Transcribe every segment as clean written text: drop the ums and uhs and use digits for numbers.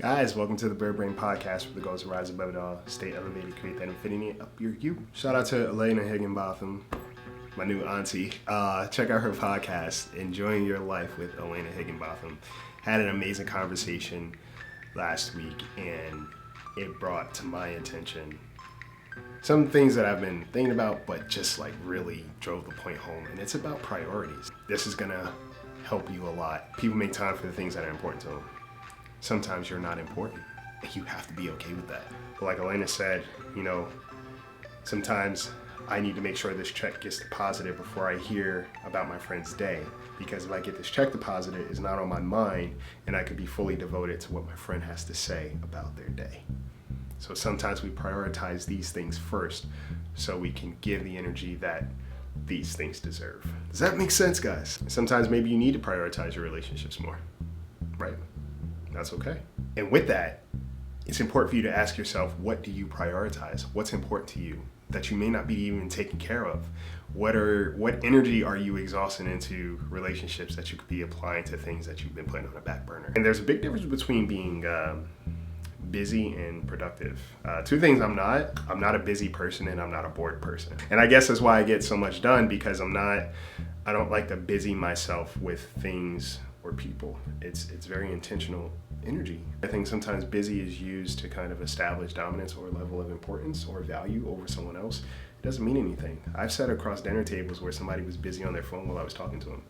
Guys, welcome to the Bird Brain Podcast, where the goals rise above it all, stay elevated, create that infinity up your you. Shout out to Alana Higginbotham, my new auntie. Check out her podcast, Enjoying Your Life with Alana Higginbotham. Had an amazing conversation last week, and it brought to my attention some things that I've been thinking about, but just like really drove the point home, and it's about priorities. This is gonna help you a lot. People make time for the things that are important to them. Sometimes you're not important. You have to be okay with that. But like Elena said, sometimes I need to make sure this check gets deposited before I hear about my friend's day. Because if I get this check deposited, it's not on my mind, and I could be fully devoted to what my friend has to say about their day. So sometimes we prioritize these things first so we can give the energy that these things deserve. Does that make sense, guys? Sometimes maybe you need to prioritize your relationships more, right? That's okay. And with that, it's important for you to ask yourself, what do you prioritize? What's important to you that you may not be even taking care of? What energy are you exhausting into relationships that you could be applying to things that you've been putting on a back burner? And there's a big difference between being busy and productive. Two things I'm not a busy person, and I'm not a bored person. And I guess that's why I get so much done, because I don't like to busy myself with things or people. It's very intentional energy. I think sometimes busy is used to kind of establish dominance or level of importance or value over someone else. It doesn't mean anything. I've sat across dinner tables where somebody was busy on their phone while I was talking to them.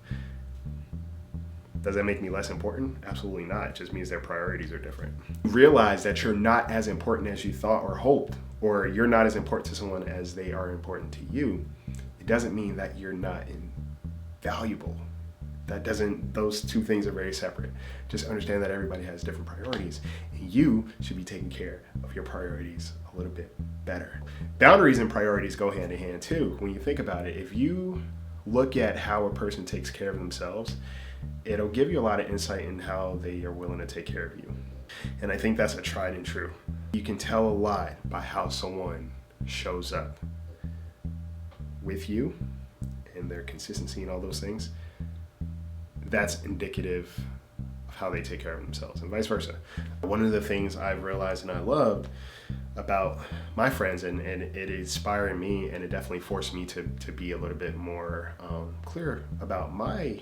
Does that make me less important? Absolutely not. It just means their priorities are different. Realize that you're not as important as you thought or hoped, or you're not as important to someone as they are important to you. It doesn't mean that you're not invaluable. Those two things are very separate. Just understand that everybody has different priorities, and you should be taking care of your priorities a little bit better. Boundaries and priorities go hand in hand too. When you think about it, if you look at how a person takes care of themselves, it'll give you a lot of insight in how they are willing to take care of you. And I think that's a tried and true. You can tell a lot by how someone shows up with you and their consistency and all those things. That's indicative of how they take care of themselves, and vice versa. One of the things I've realized and I loved about my friends, and it inspired me, and it definitely forced me to be a little bit more clear about my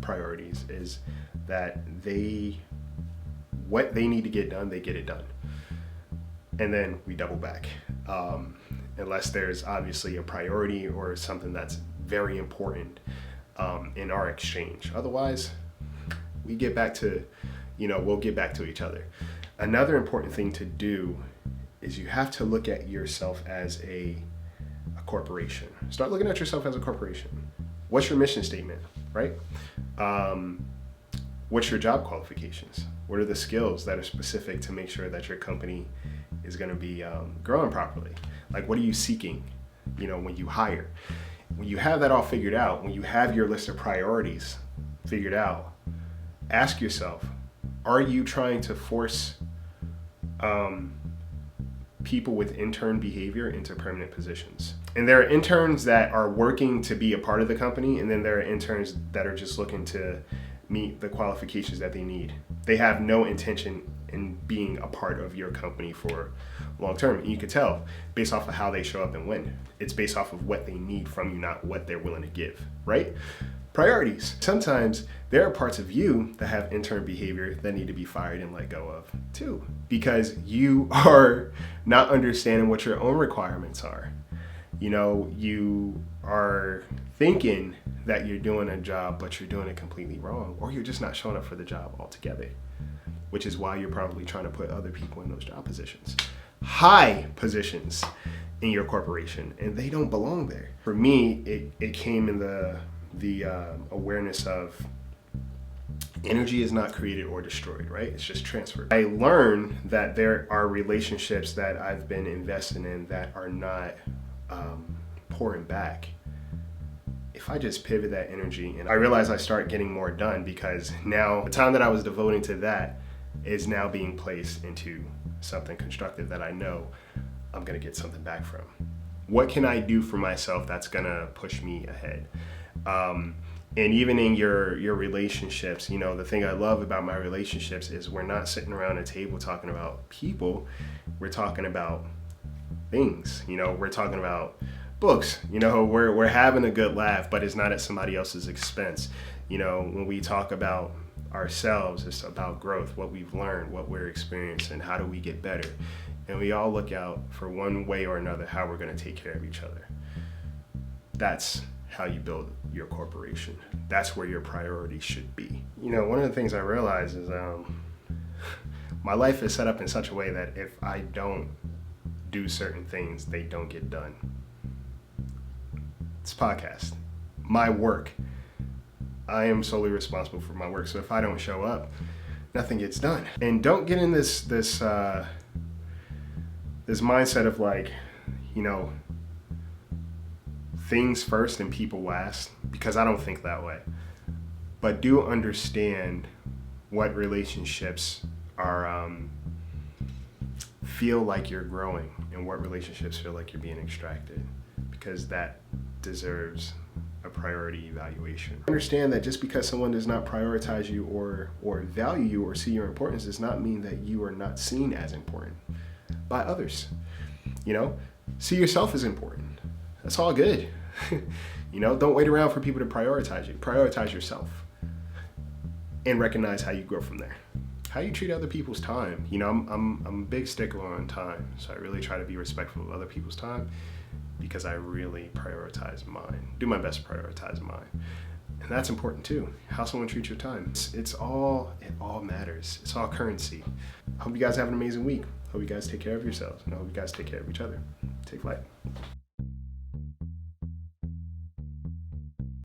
priorities, is that what they need to get done, they get it done. And then we double back. Unless there's obviously a priority or something that's very important in our exchange. Otherwise, we'll get back to each other. Another important thing to do is you have to look at yourself as a corporation. Start looking at yourself as a corporation. What's your mission statement, right? What's your job qualifications? What are the skills that are specific to make sure that your company is going to be growing properly? Like, what are you seeking, when you hire? When you have that all figured out, when you have your list of priorities figured out, ask yourself, are you trying to force people with intern behavior into permanent positions? And there are interns that are working to be a part of the company, and then there are interns that are just looking to meet the qualifications that they need. They have no intention in being a part of your company for long term. And you could tell based off of how they show up and when. It's based off of what they need from you, not what they're willing to give, right? Priorities. Sometimes there are parts of you that have intern behavior that need to be fired and let go of too, because you are not understanding what your own requirements are. You are thinking that you're doing a job, but you're doing it completely wrong, or you're just not showing up for the job altogether, which is why you're probably trying to put other people in those job positions, high positions in your corporation, and they don't belong there. For me, it came in the awareness of energy is not created or destroyed, right? It's just transferred. I learned that there are relationships that I've been investing in that are not pouring back. If I just pivot that energy, and I realize I start getting more done, because now the time that I was devoting to that is now being placed into something constructive that I know I'm gonna get something back from. What can I do for myself that's gonna push me ahead? And even in your relationships, you know, the thing I love about my relationships is we're not sitting around a table talking about people. We're talking about things. You know, we're talking about books. You know, we're having a good laugh, but it's not at somebody else's expense. You know, when we talk about ourselves, it's about growth, what we've learned, what we're experiencing, how do we get better. And we all look out for one way or another how we're going to take care of each other. That's how you build your corporation. That's where your priorities should be. You know, one of the things I realize is my life is set up in such a way that if I don't do certain things, they don't get done. It's a podcast. My work. I am solely responsible for my work. So if I don't show up, nothing gets done. And don't get in this mindset of like, you know, things first and people last, because I don't think that way. But do understand what relationships are feel like you're growing and what relationships feel like you're being extracted, because that deserves a priority evaluation. Understand that just because someone does not prioritize you or value you or see your importance does not mean that you are not seen as important by others. You know, see yourself as important. That's all good. You know, don't wait around for people to prioritize you. Prioritize yourself and recognize how you grow from there. How you treat other people's time. You know, I'm a big stickler on time, so I really try to be respectful of other people's time because I really prioritize mine. Do my best to prioritize mine. And that's important too. How someone treats your time. It all matters. It's all currency. Hope you guys have an amazing week. Hope you guys take care of yourselves, and I hope you guys take care of each other. Take flight.